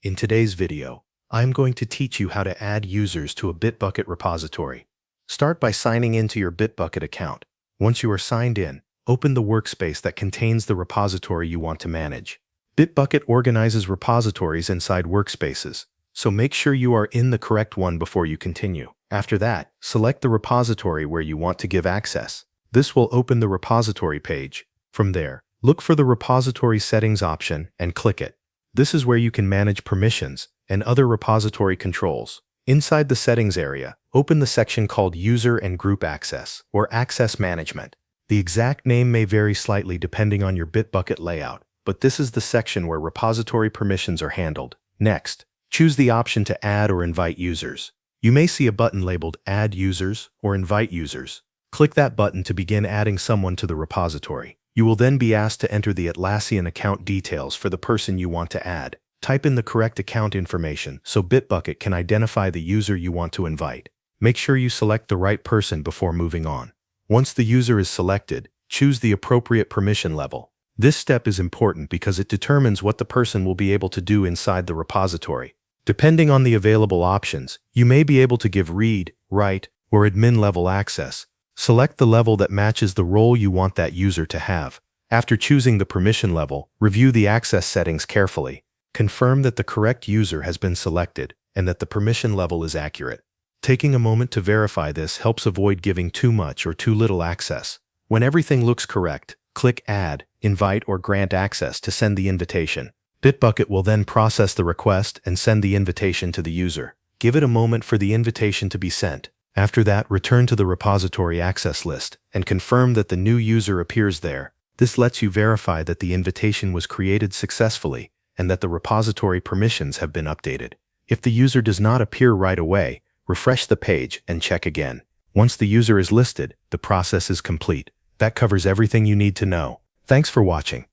In today's video, I'm going to teach you how to add users to a Bitbucket repository. Start by signing into your Bitbucket account. Once you are signed in, open the workspace that contains the repository you want to manage. Bitbucket organizes repositories inside workspaces, so make sure you are in the correct one before you continue. After that, select the repository where you want to give access. This will open the repository page. From there, look for the repository settings option and click it. This is where you can manage permissions and other repository controls. Inside the settings area, open the section called User and Group Access, or Access Management. The exact name may vary slightly depending on your Bitbucket layout, but this is the section where repository permissions are handled. Next, choose the option to add or invite users. You may see a button labeled Add Users or Invite Users. Click that button to begin adding someone to the repository. You will then be asked to enter the Atlassian account details for the person you want to add. Type in the correct account information so Bitbucket can identify the user you want to invite. Make sure you select the right person before moving on. Once the user is selected, choose the appropriate permission level. This step is important because it determines what the person will be able to do inside the repository. Depending on the available options, you may be able to give read, write, or admin level access. Select the level that matches the role you want that user to have. After choosing the permission level, review the access settings carefully. Confirm that the correct user has been selected and that the permission level is accurate. Taking a moment to verify this helps avoid giving too much or too little access. When everything looks correct, click Add, Invite, or Grant Access to send the invitation. Bitbucket will then process the request and send the invitation to the user. Give it a moment for the invitation to be sent. After that, return to the repository access list and confirm that the new user appears there. This lets you verify that the invitation was created successfully and that the repository permissions have been updated. If the user does not appear right away, refresh the page and check again. Once the user is listed, the process is complete. That covers everything you need to know. Thanks for watching.